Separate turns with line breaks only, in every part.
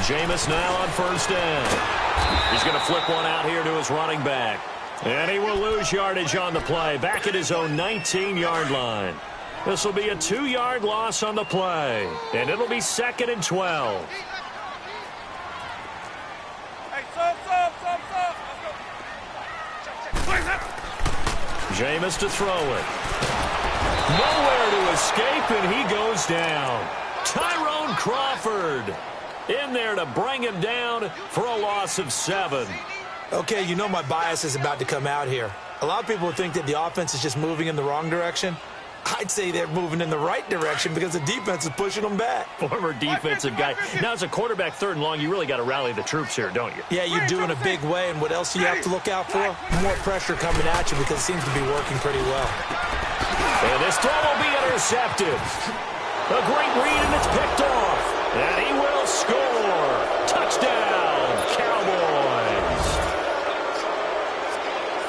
Jameis now on first down. He's going to flip one out here to his running back. And he will lose yardage on the play, back at his own 19-yard line. This will be a 2-yard loss on the play, and it'll be 2nd and 12. Jameis to throw it. Nowhere to escape, and he goes down. Tyrone Crawford in there to bring him down for a loss of 7.
Okay, you know my bias is about to come out here. A lot of people think that the offense is just moving in the wrong direction. I'd say they're moving in the right direction because the defense is pushing them back.
Former defensive guy. Now, as a quarterback, 3rd and long, you really got to rally the troops here, don't you?
Yeah, you do in a big way, and what else do you have to look out for? More pressure coming at you because it seems to be working pretty well.
And this throw will be intercepted. A great read, and it's picked off. And he will score. Touchdown, Cowboys.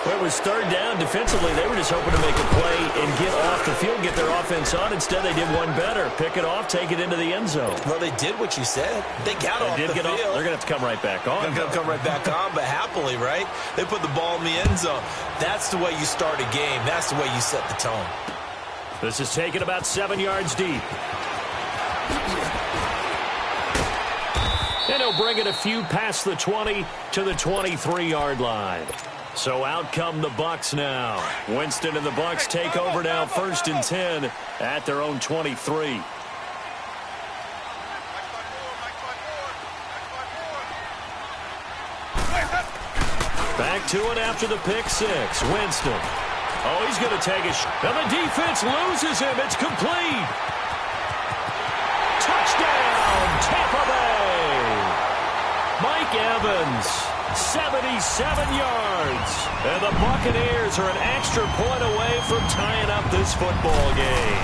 Well, it was 3rd down. Defensively, they were just hoping to make a play and get off the field, get their offense on. Instead, they did one better. Pick it off, take it into the end zone.
Well, they did what you said. They got off the field.
They're going to have to come right back on.
They're going to come right back on, but happily, right? They put the ball in the end zone. That's the way you start a game. That's the way you set the tone.
This is taken about 7 yards deep. And he'll bring it a few past the 20 to the 23-yard line. So out come the Bucs now. Winston and the Bucs take over now, 1st and 10 at their own 23. Back to it after the pick 6. Winston. Oh, he's going to take a shot. And the defense loses him. It's complete. Touchdown, Tampa Bay. Mike Evans, 77 yards. And the Buccaneers are an extra point away from tying up this football game.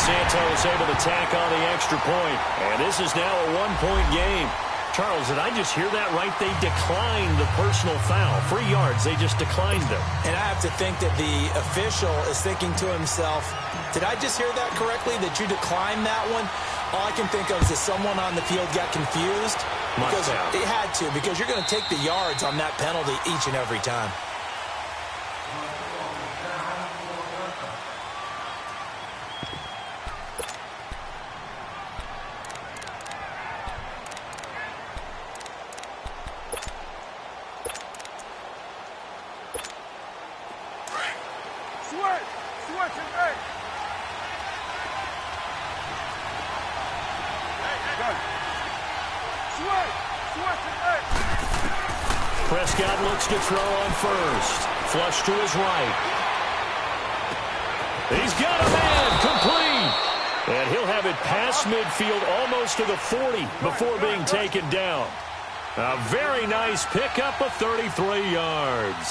Santos able to tack on the extra point. And this is now a 1-point game. Charles, did I just hear that right? They declined the personal foul. 3 yards, they just declined them.
And I have to think that the official is thinking to himself, did I just hear that correctly, that you declined that one? All I can think of is that someone on the field got confused. Because it had to, because you're going to take the yards on that penalty each and every time.
Prescott looks to throw on first. Flush to his right. He's got a man. Complete. And he'll have it past midfield almost to the 40 before being taken down. A very nice pickup of 33 yards.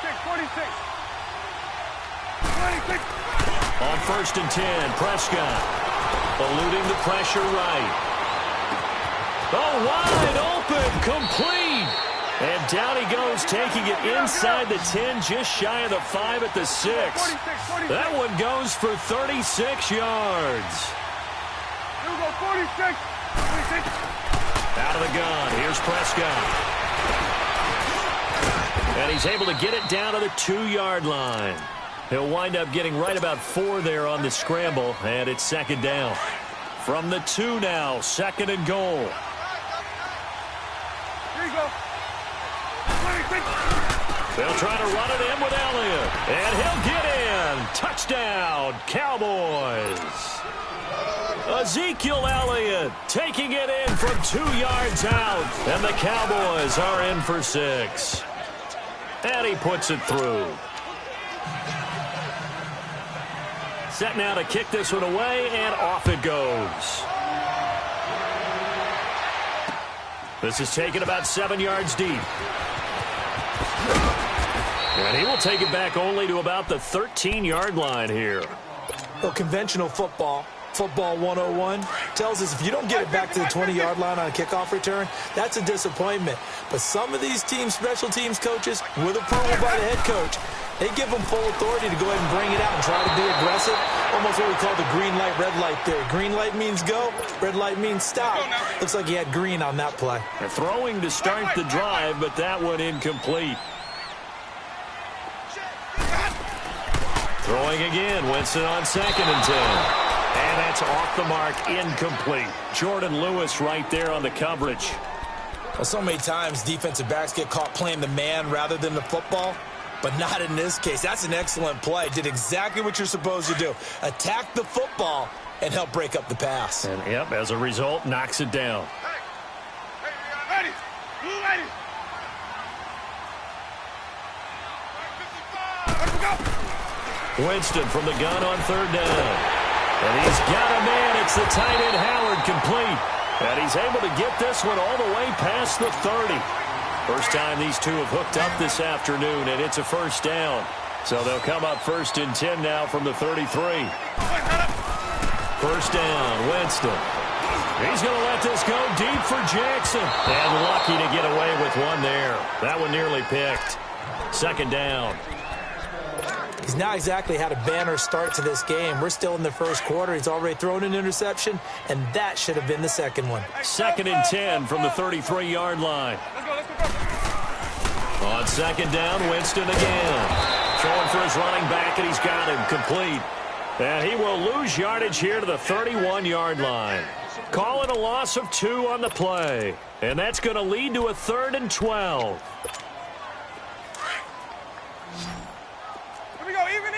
46.
On 1st and 10, Prescott eluding the pressure right. Oh, wide open, complete. And down he goes, taking it inside the 10, just shy of the 5 at the 6. That one goes for 36 yards.
Here we go, 46.
Out of the gun, here's Prescott. And he's able to get it down to the 2-yard line. He'll wind up getting right about 4 there on the scramble, and it's 2nd down. From the 2 now, 2nd and goal.
Here you go.
They'll try to run it in with Elliott. And he'll get in. Touchdown, Cowboys. Ezekiel Elliott taking it in from 2 yards out. And the Cowboys are in for 6. And he puts it through. Set now to kick this one away, and off it goes. This is taken about 7 yards deep. And he will take it back only to about the 13-yard line here.
Well, conventional football 101, tells us if you don't get it back to the 20-yard line on a kickoff return, that's a disappointment. But some of these teams, special teams coaches, with approval by the head coach, They give him full authority to go ahead and bring it out and try to be aggressive. Almost what we call the green light, red light theory. Green light means go, red light means stop. Looks like he had green on that play.
They're throwing to start the drive, but that one incomplete. Throwing again, Winston on 2nd and 10. And that's off the mark, incomplete. Jordan Lewis right there on the coverage.
Well, so many times defensive backs get caught playing the man rather than the football, but not in this case. That's an excellent play. Did exactly what you're supposed to do. Attack the football and help break up the pass.
And, yep, as a result, knocks it down.
Ready. Blue ready. Let's go.
Winston from the gun on 3rd down. And he's got a man. It's the tight end Howard, complete. And he's able to get this one all the way past the 30. First time these two have hooked up this afternoon, and it's a first down. So they'll come up 1st and 10 now from the 33. First down, Winston. He's going to let this go deep for Jackson. And lucky to get away with one there. That one nearly picked. 2nd down.
He's not exactly had a banner start to this game. We're still in the first quarter. He's already thrown an interception, and that should have been the second one.
2nd and 10 from the 33-yard line. On 2nd down, Winston again. Throwing for his running back, and he's got him complete. And he will lose yardage here to the 31-yard line. Calling a loss of 2 on the play. And that's going to lead to a 3rd and 12.
Here we go, even.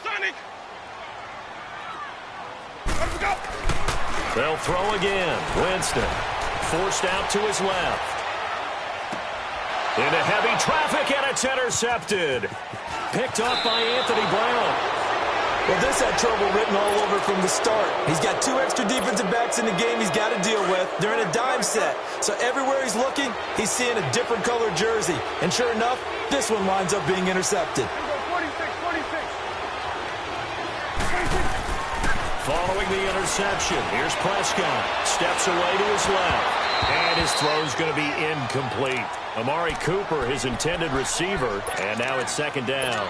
Sonic. Let's go.
They'll throw again. Winston forced out to his left. Into heavy traffic, and it's intercepted. Picked off by Anthony Brown.
Well, this had trouble written all over from the start. He's got 2 extra defensive backs in the game he's got to deal with. They're in a dime set. So everywhere he's looking, he's seeing a different colored jersey. And sure enough, this one winds up being intercepted.
46.
Following the interception, here's Prescott. Steps away to his left. And his throw's going to be incomplete. Amari Cooper, his intended receiver. And now it's 2nd down.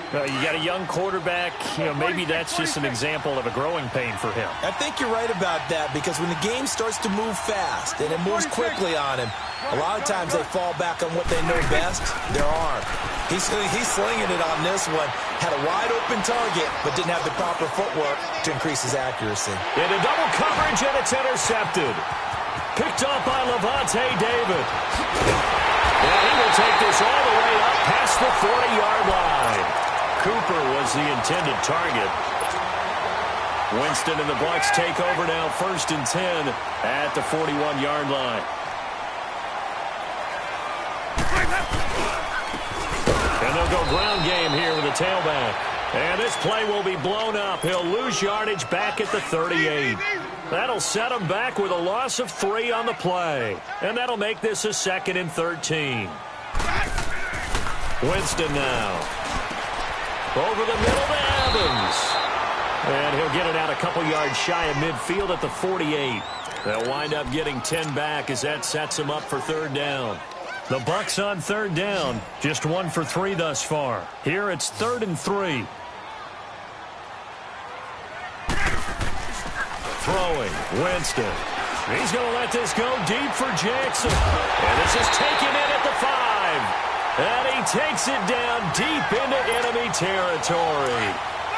You got a young quarterback, maybe that's just an example of a growing pain for him.
I think you're right about that, because when the game starts to move fast and it moves quickly on him, a lot of times they fall back on what they know best, their arm. He's slinging it on this one. Had a wide open target, but didn't have the proper footwork to increase his accuracy.
Into double coverage, and it's intercepted. Picked off by Levante David. And he will take this all the way up past the 40-yard line. Cooper was the intended target. Winston and the Bucs take over now, 1st and 10 at the 41-yard line. And they'll go ground game here with the tailback. And this play will be blown up. He'll lose yardage back at the 38. That'll set him back with a loss of 3 on the play. And that'll make this a 2nd and 13. Winston now. Over the middle to Evans. And he'll get it out a couple yards shy of midfield at the 48. They'll wind up getting 10 back as that sets him up for 3rd down. The Bucs on 3rd down. Just 1 for 3 thus far. Here it's 3rd and 3. Throwing. Winston. He's going to let this go deep for Jackson. And this is taken in at the 5. And he takes it down deep into enemy territory.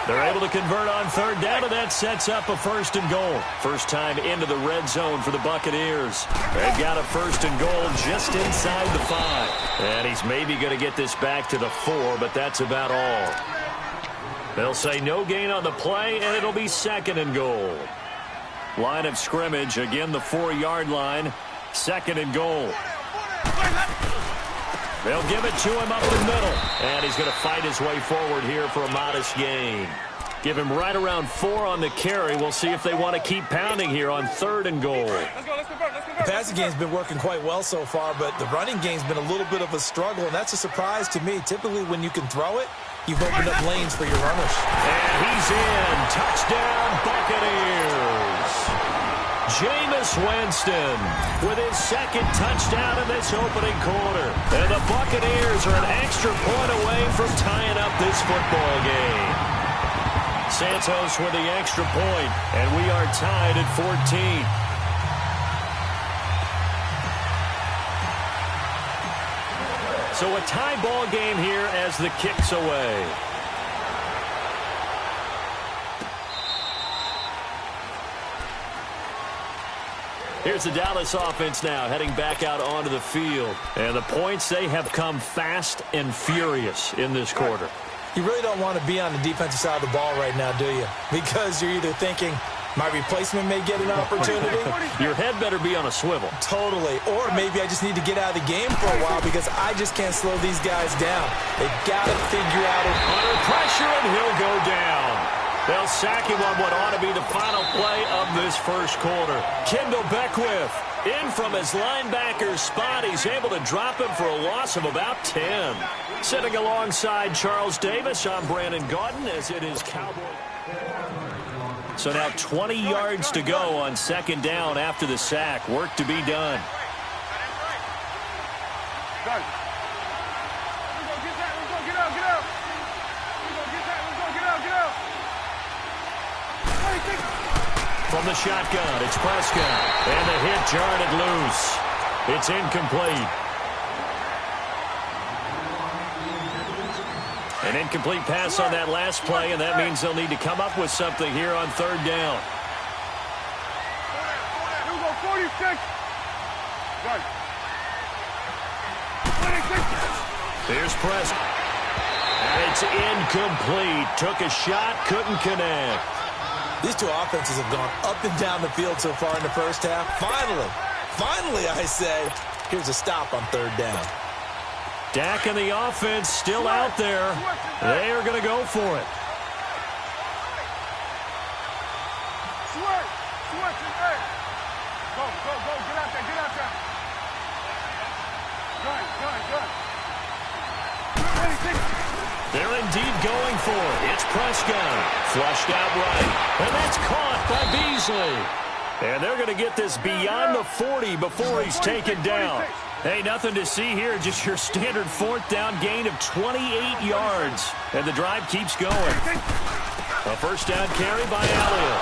They're able to convert on 3rd down, and that sets up a 1st and goal. First time into the red zone for the Buccaneers. They've got a 1st and goal just inside the 5. And he's maybe going to get this back to the 4, but that's about all. They'll say no gain on the play, and it'll be 2nd and goal. Line of scrimmage, again the 4-yard line. 2nd and goal. They'll give it to him up the middle. And he's going to fight his way forward here for a modest gain. Give him right around 4 on the carry. We'll see if they want to keep pounding here on 3rd and goal.
The passing game's been working quite well so far, but the running game's been a little bit of a struggle, and that's a surprise to me. Typically, when you can throw it, you've opened up lanes for your runners.
And he's in. Touchdown, Buccaneers. Jameis Winston with his second touchdown in this opening quarter. And the Buccaneers are an extra point away from tying up this football game. Santos with the extra point, and we are tied at 14. So a tie ball game here as the kick's away. Here's the Dallas offense now heading back out onto the field. And the points, they have come fast and furious in this quarter.
You really don't want to be on the defensive side of the ball right now, do you? Because you're either thinking, my replacement may get an opportunity.
Your head better be on a swivel.
Totally. Or maybe I just need to get out of the game for a while because I just can't slow these guys down. They've got to figure out it.
Under pressure, and he'll go down. They'll sack him on what ought to be the final play of this first quarter. Kendall Beckwith in from his linebacker spot. He's able to drop him for a loss of about 10. Sitting alongside Charles Davis, I'm Brandon Gaudin as it is Cowboy. So now 20 yards to go on second down after the sack. Work to be done. From the shotgun, it's Prescott. And the hit jarred it loose. It's incomplete. An incomplete pass on that last play, and that means they'll need to come up with something here on third down. Here's Prescott. And it's incomplete. Took a shot, couldn't connect.
These two offenses have gone up and down the field so far in the first half. Finally, I say, here's a stop on third down.
Dak and the offense still out there. They are going to go for it.
Go, get out there.
They're indeed going for it. It's Prescott. Flushed out right. And that's caught by Beasley. And they're going to get this beyond the 40 before he's taken down. Hey, nothing to see here. Just your standard fourth down gain of 28 yards. And the drive keeps going. A first down carry by Elliott.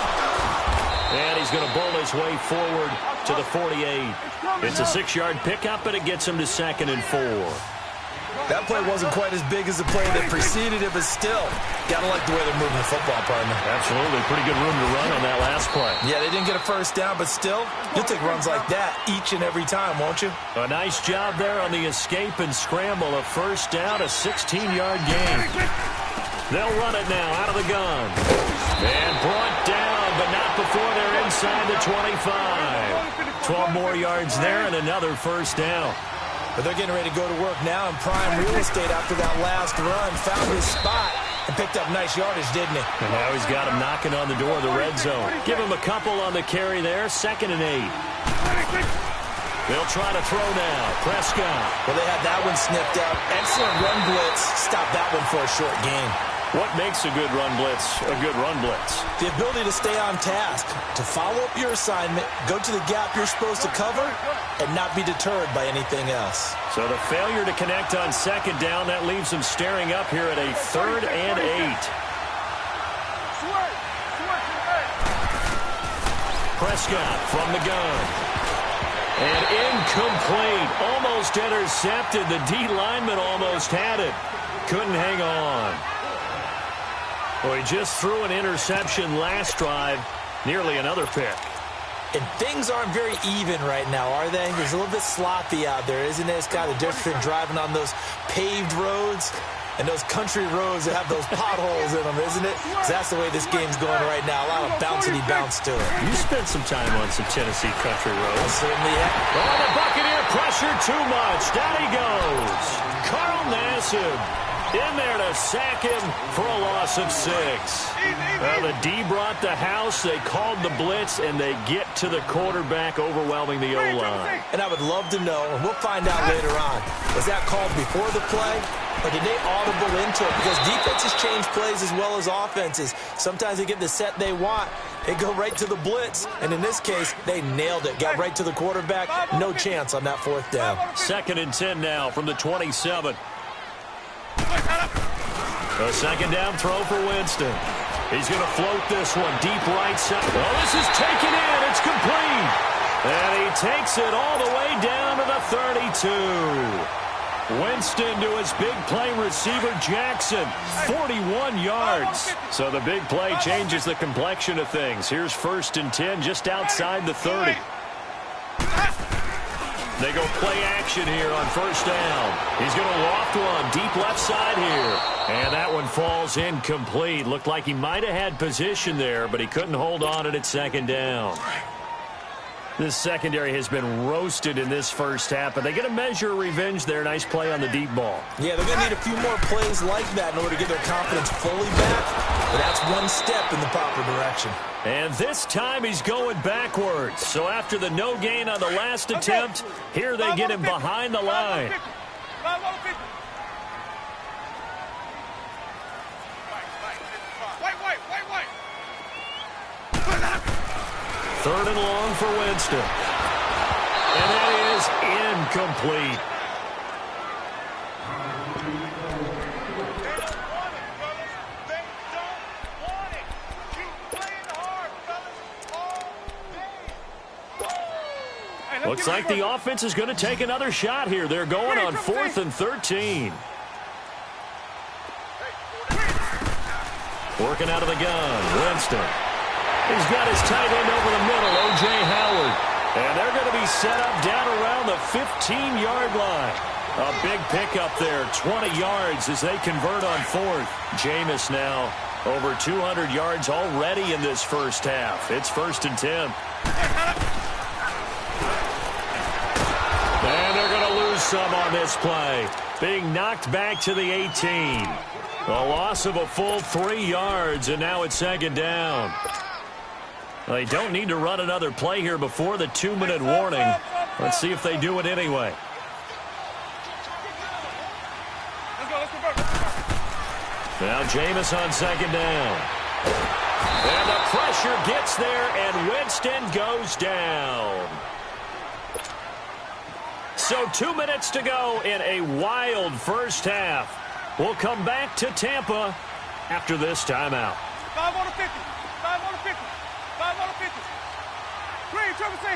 And he's going to bowl his way forward to the 48. It's a 6-yard pickup, and it gets him to 2nd and 4.
That play wasn't quite as big as the play that preceded it, but still, got to like the way they're moving the football, partner.
Absolutely. Pretty good room to run on that last play.
Yeah, they didn't get a first down, but still, you'll take runs like that each and every time, won't you?
A nice job there on the escape and scramble. A first down, a 16-yard gain. They'll run it now out of the gun. And brought down, but not before they're inside the 25. 12 more yards there and another first down.
But they're getting ready to go to work now in prime real estate after that last run. Found his spot and picked up nice yardage, didn't he?
And now he's got him knocking on the door of the red zone. Give him a couple on the carry there. 2nd and 8. They'll try to throw now. Prescott.
Well, they had that one snipped out. Excellent run blitz. Stop that one for a short gain.
What makes a good run blitz a good run blitz?
The ability to stay on task, to follow up your assignment, go to the gap you're supposed to cover, and not be deterred by anything else.
So the failure to connect on second down, that leaves them staring up here at a 3rd and 8. Prescott from the gun. And incomplete. Almost intercepted. The D lineman almost had it. Couldn't hang on. Well, he just threw an interception last drive. Nearly another pick.
And things aren't very even right now, are they? There's a little bit sloppy out there, isn't it? It's kind of the difference between driving on those paved roads and those country roads that have those potholes in them, isn't it? 'Cause that's the way this game's going right now. A lot of bouncy bounce to it.
You spent some time on some Tennessee country roads.
Certainly have.
Oh, the Buccaneer pressure too much. Down he goes. Carl Nassib in there to sack him for a loss of 6. The D brought the house. They called the blitz, and they get to the quarterback, overwhelming the O-line.
And I would love to know, and we'll find out later on, was that called before the play, or did they audible into it? Because defenses change plays as well as offenses. Sometimes they get the set they want, They go right to the blitz, and in this case, they nailed it. Got right to the quarterback. No chance on that 4th down.
2nd and 10 now from the 27. A 2nd down throw for Winston. He's going to float this one deep right side. Oh, this is taken in. It's complete. And he takes it all the way down to the 32. Winston to his big play receiver, Jackson. 41 yards. So the big play changes the complexion of things. Here's 1st and 10 just outside the 30. They go play action here on 1st down. He's going to loft one deep left side here. And that one falls incomplete. Looked like he might have had position there, but he couldn't hold on at 2nd down. This secondary has been roasted in this first half, but they get a measure of revenge there. Nice play on the deep ball.
Yeah, they're going to need a few more plays like that in order to get their confidence fully back. But that's one step in the proper direction.
And this time he's going backwards. So after the no gain on the last attempt, here they get him behind the line. Third and long for Winston. And that is incomplete. Looks like the offense is going to take another shot here. They're going on 4th and 13. Working out of the gun, Winston. He's got his tight end over the middle, O.J. Howard. And they're going to be set up down around the 15-yard line. A big pickup there, 20 yards as they convert on 4th. Jameis now over 200 yards already in this first half. It's 1st and 10. And they're going to lose some on this play. Being knocked back to the 18. A loss of a full 3 yards, and now it's 2nd down. They don't need to run another play here before the 2-minute warning. Let's see if they do it anyway. Now Jameis on 2nd down. And the pressure gets there, and Winston goes down. So 2 minutes to go in a wild first half. We'll come back to Tampa after this timeout.
5 on the 50. 5 on the 50. 5 on the 50. Green, triple C.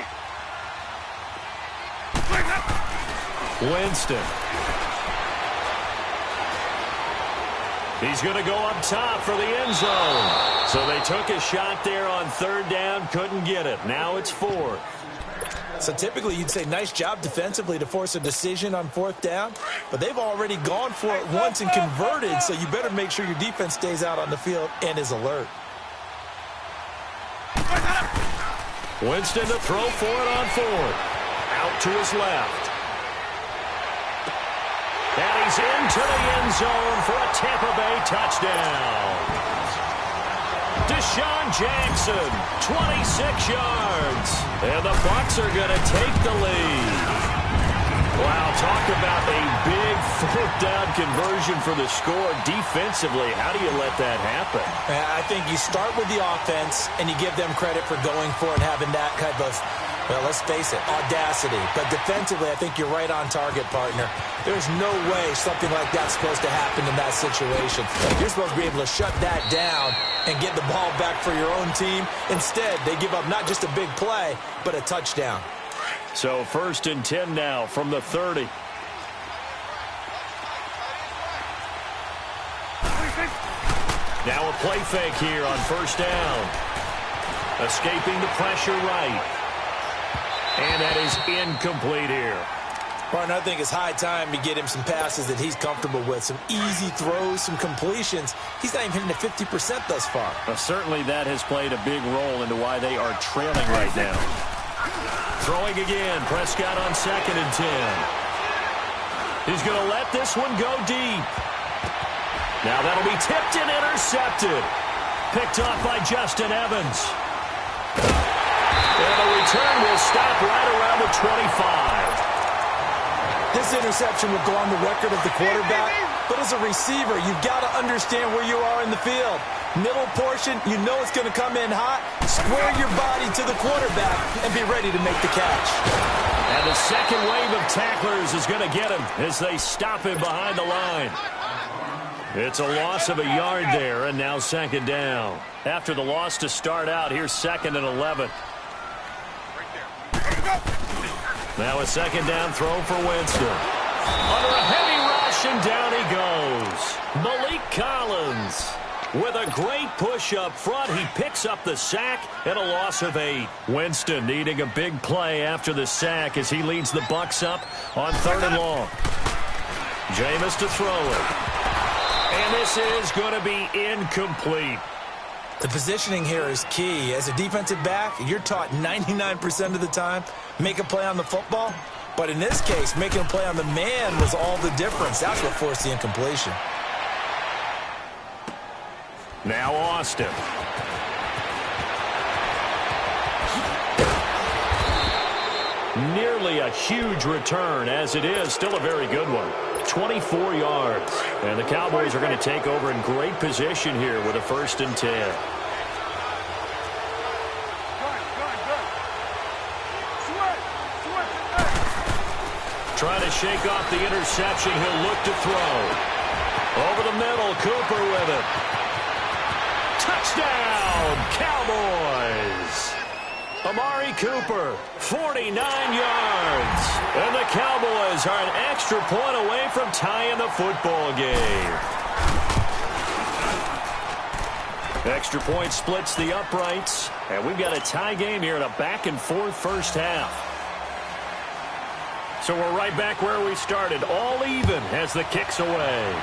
Winston. He's going to go up top for the end zone. So they took a shot there on 3rd down, couldn't get it. Now it's 4th.
So typically you'd say nice job defensively to force a decision on 4th down, but they've already gone for it once and converted, so you better make sure your defense stays out on the field and is alert.
Winston to throw for it on 4th. Out to his left. And he's into the end zone for a Tampa Bay touchdown. Deshaun Jackson, 26 yards. And the Bucs are going to take the lead. Wow, talk about a big 4th down conversion for the score. Defensively, how do you let that happen?
I think you start with the offense, and you give them credit for going for it and having that type of, well, let's face it, audacity. But defensively, I think you're right on target, partner. There's no way something like that's supposed to happen in that situation. You're supposed to be able to shut that down and get the ball back for your own team. Instead, they give up not just a big play, but a touchdown.
So 1st and 10 now from the 30. Now a play fake here on 1st down. Escaping the pressure right. And that is incomplete here.
Partner, I think it's high time to get him some passes that he's comfortable with. Some easy throws, some completions. He's not even hitting the 50% thus far.
Well, certainly that has played a big role into why they are trailing right now. Throwing again, Prescott on 2nd and 10. He's going to let this one go deep. Now that'll be tipped and intercepted. Picked off by Justin Evans. And the return will stop right around the 25.
This interception will go on the record of the quarterback But as a receiver, you've got to understand where you are in the field. Middle portion, you know it's going to come in hot. Square your body to the quarterback and be ready to make the catch.
And the second wave of tacklers is going to get him as they stop him behind the line. It's a loss of a yard there, and now second down. After the loss to start out, here's 2nd and 11. Now a second down throw for Winston. Under a heavy rush, and down he goes. Malik Collins with a great push up front. He picks up the sack and a loss of 8. Winston needing a big play after the sack as he leads the Bucs up on 3rd and long. Jameis to throw it. And this is going to be incomplete.
The positioning here is key. As a defensive back, you're taught 99% of the time, make a play on the football. But in this case, making a play on the man was all the difference. That's what forced the incompletion.
Now Austin. Nearly a huge return, as it is still a very good one. 24 yards. And the Cowboys are going to take over in great position here with a 1st and 10. Trying to shake off the interception. He'll look to throw. Over the middle, Cooper with it. Touchdown, Cowboys! Amari Cooper, 49 yards. And the Cowboys are an extra point away from tying the football game. Extra point splits the uprights. And we've got a tie game here in a back-and-forth first half. So we're right back where we started, all even as the kick's away.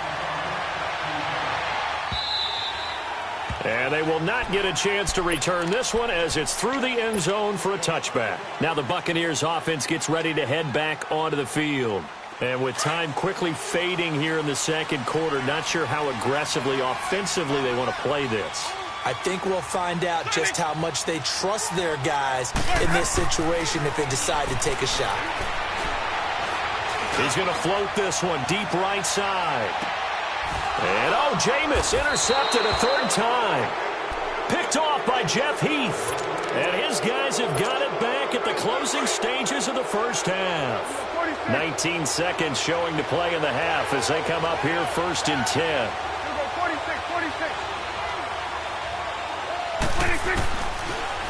And they will not get a chance to return this one as it's through the end zone for a touchback. Now the Buccaneers offense gets ready to head back onto the field. And with time quickly fading here in the second quarter, not sure how aggressively, offensively they want to play this.
I think we'll find out just how much they trust their guys in this situation if they decide to take a shot.
He's going to float this one deep right side. And, Jameis intercepted a 3rd time. Picked off by Jeff Heath. And his guys have got it back at the closing stages of the first half. 19 seconds showing to play in the half as they come up here 1st and 10.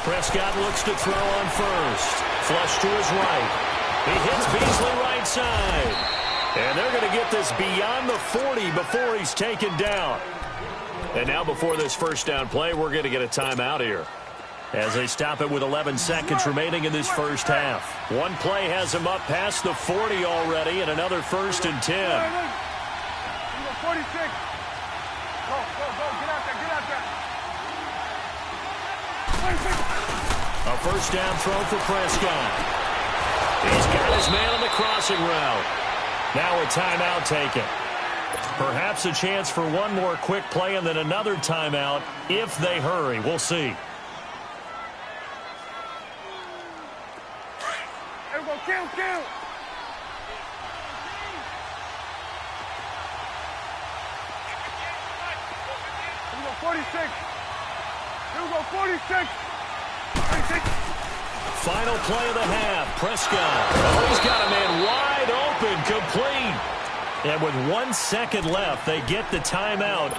Prescott looks to throw on 1st. Flush to his right. He hits Beasley right side. And they're going to get this beyond the 40 before he's taken down. And now before this first down play, we're going to get a timeout here as they stop it with 11 seconds remaining in this first half. One play has him up past the 40 already and another 1st and 10.
46. Go, get out there. 26.
A first down throw for Prescott. He's got his man on the crossing route. Now a timeout taken. Perhaps a chance for one more quick play and then another timeout if they hurry. We'll see.
Everyone, count. Here we go, 46. Here we go, 46. 46.
Final play of the half. Prescott. He's got a man wide open, complete. And with 1 second left, they get the timeout.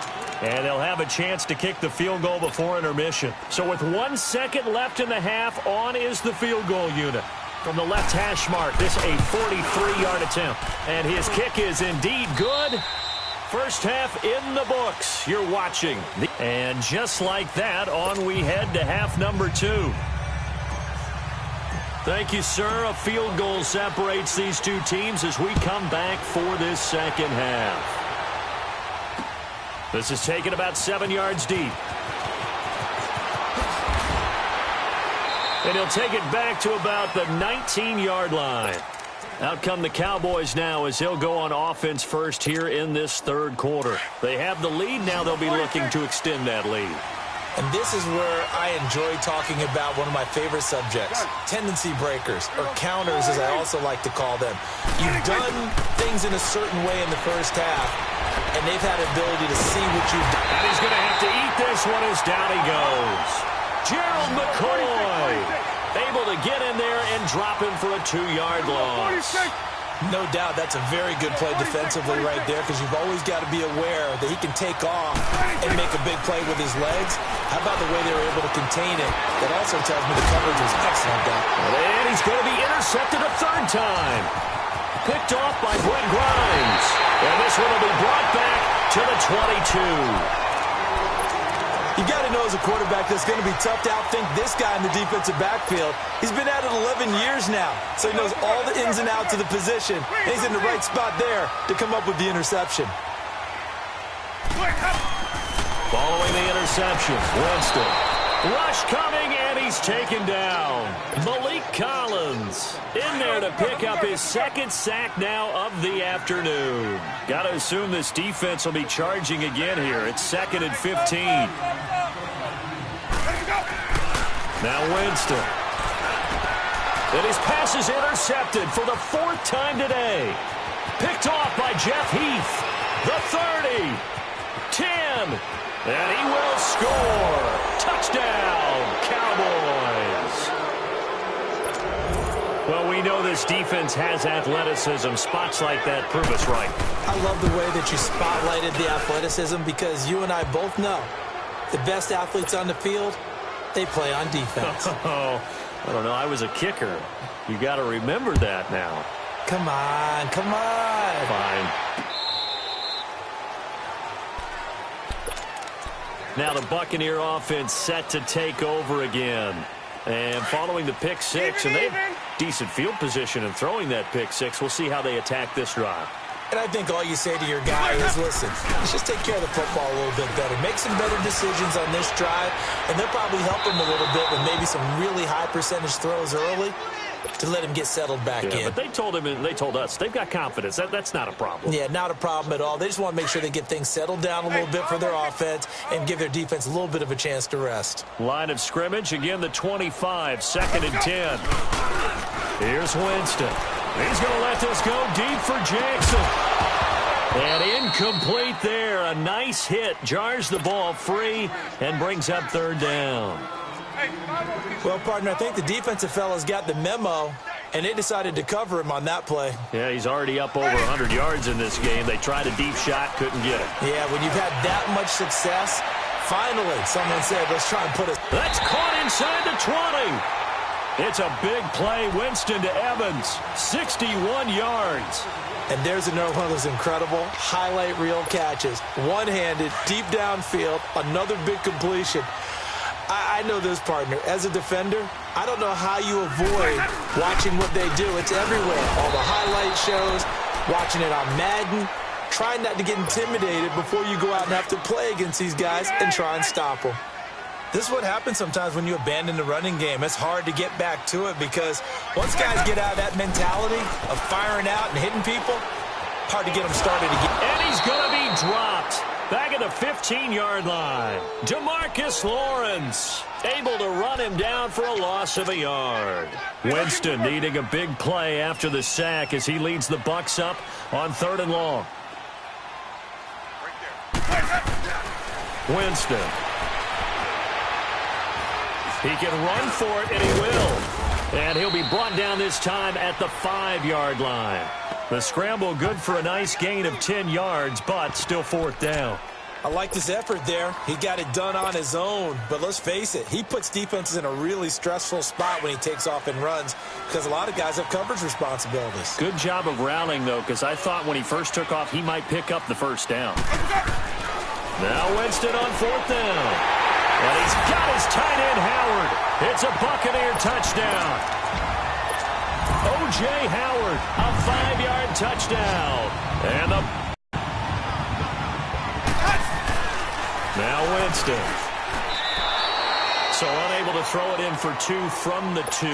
And they'll have a chance to kick the field goal before intermission. So with 1 second left in the half, on is the field goal unit. From the left hash mark, this a 43-yard attempt. And his kick is indeed good. First half in the books. You're watching. And just like that, on we head to half number 2. Thank you, sir. A field goal separates these two teams as we come back for this second half. This is taken about 7 yards deep. And he'll take it back to about the 19-yard line. Out come the Cowboys now as they'll go on offense first here in this third quarter. They have the lead. Now they'll be looking to extend that lead.
And this is where I enjoy talking about one of my favorite subjects, tendency breakers, or counters as I also like to call them. You've done things in a certain way in the first half. and they've had the ability to see what you've done.
And he's going to have to eat this one as down he goes. Gerald McCoy able to get in there and drop him for a 2-yard loss.
No doubt that's a very good play defensively right there, because you've always got to be aware that he can take off and make a big play with his legs. How about the way they were able to contain it? That also tells me the coverage was excellent there.
And he's going to be intercepted a 3rd time. Picked off by Brent Grimes. And this one will be brought back to the 22.
You got to know as a quarterback that's going to be tough to outthink this guy in the defensive backfield. He's been at it 11 years now, so he knows all the ins and outs of the position. And he's in the right spot there to come up with the interception.
Following the interception, Winston. Rush coming, and he's taken down. Malik Collins in there to pick up his 2nd sack now of the afternoon. Got to assume this defense will be charging again here. It's 2nd and 15. Now Winston. And his pass is intercepted for the 4th time today. Picked off by Jeff Heath. The 30. 10. And he will score. Touchdown, Cowboys. Well, we know this defense has athleticism. Spots like that prove us right.
I love the way that you spotlighted the athleticism, because you and I both know the best athletes on the field, they play on defense.
Oh, I don't know. I was a kicker. You got to remember that now.
Come on, come on.
Fine. Now the Buccaneer offense set to take over again. And following the pick 6, and they have decent field position in throwing that pick 6. We'll see how they attack this drive.
And I think all you say to your guy is, listen, let's just take care of the football a little bit better. Make some better decisions on this drive, and they'll probably help him a little bit with maybe some really high percentage throws early to let him get settled back in.
But they told him, and they told us, they've got confidence. That's not a problem.
Yeah, not a problem at all. They just want to make sure they get things settled down a little bit for their offense and give their defense a little bit of a chance to rest.
Line of scrimmage, again the 25, 2nd and 10. Here's Winston. He's going to let this go deep for Jackson. And incomplete there. A nice hit. Jars the ball free and brings up 3rd down.
Well, partner, I think the defensive fellas got the memo, and they decided to cover him on that play.
Yeah, he's already up over 100 yards in this game. They tried a deep shot, couldn't get it.
Yeah, when you've had that much success, finally someone said, let's try and put it.
That's caught inside the 20. It's a big play. Winston to Evans, 61 yards.
And there's another one of those incredible highlight reel catches. One-handed, deep downfield, another big completion. I know this, partner. As a defender, I don't know how you avoid watching what they do. It's everywhere. All the highlight shows, watching it on Madden, trying not to get intimidated before you go out and have to play against these guys and try and stop them. This is what happens sometimes when you abandon the running game. It's hard to get back to it, because once guys get out of that mentality of firing out and hitting people, hard to get them started again.
And he's going to be dropped. Back at the 15-yard line. DeMarcus Lawrence able to run him down for a loss of a yard. Winston needing a big play after the sack as he leads the Bucs up on 3rd and long. Winston. He can run for it, and he will. And he'll be brought down this time at the 5-yard line. The scramble good for a nice gain of 10 yards, but still 4th down.
I like this effort there. He got it done on his own. But let's face it, he puts defenses in a really stressful spot when he takes off and runs, because a lot of guys have coverage responsibilities.
Good job of rallying, though, because I thought when he first took off, he might pick up the 1st down. Now Winston on 4th down. And he's got his tight end, Howard. It's a Buccaneer touchdown. O.J. Howard, a 5-yard touchdown. And now Winston. So unable to throw it in for 2 from the 2.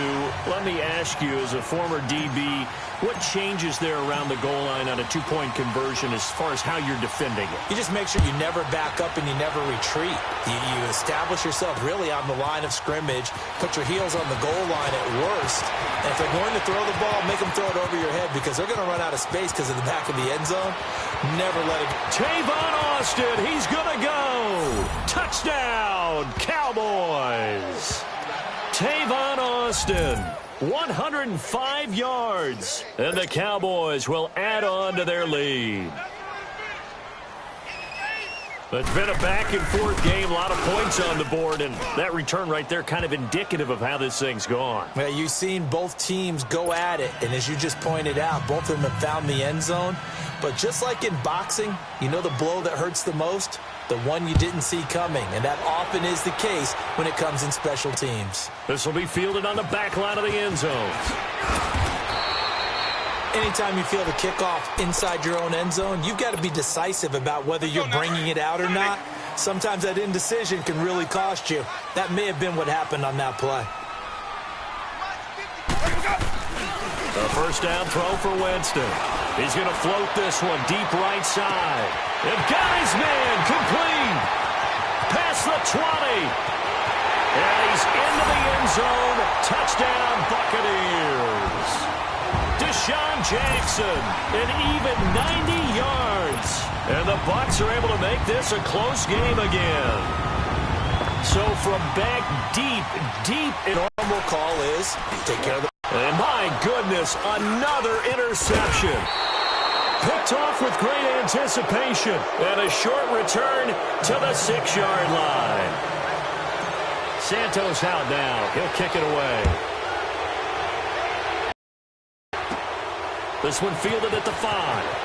Let me ask you, as a former DB, what changes there around the goal line on a 2-point conversion as far as how you're defending it?
You just make sure you never back up and you never retreat. You establish yourself really on the line of scrimmage, put your heels on the goal line at worst, and if they're going to throw the ball, make them throw it over your head because they're going to run out of space because of the back of the end zone. Never let it go.
Tavon Austin, he's going to go. Touchdown, Cowboys. Tavon Austin, 105 yards, and the Cowboys will add on to their lead. It's been a back-and-forth game, a lot of points on the board, and that return right there kind of indicative of how this thing's gone.
Well, you've seen both teams go at it, and as you just pointed out, both of them have found the end zone. But just like in boxing, you know the blow that hurts the most? The one you didn't see coming, and that often is the case when it comes in special teams.
This will be fielded on the back line of the end zone.
Anytime you feel the kickoff inside your own end zone, you've got to be decisive about whether you're bringing it out or not. Sometimes that indecision can really cost you. That may have been what happened on that play.
The first down throw for Winston. He's going to float this one deep right side. And got his man complete. Past the 20. And he's into the end zone. Touchdown, Buccaneers. Deshaun Jackson, an even 90 yards. And the Bucs are able to make this a close game again. So from back deep, the
normal call is take care of the...
And my goodness, another interception. Picked off with great anticipation. And a short return to the 6-yard line. Santos out now. He'll kick it away. This one fielded at the 5.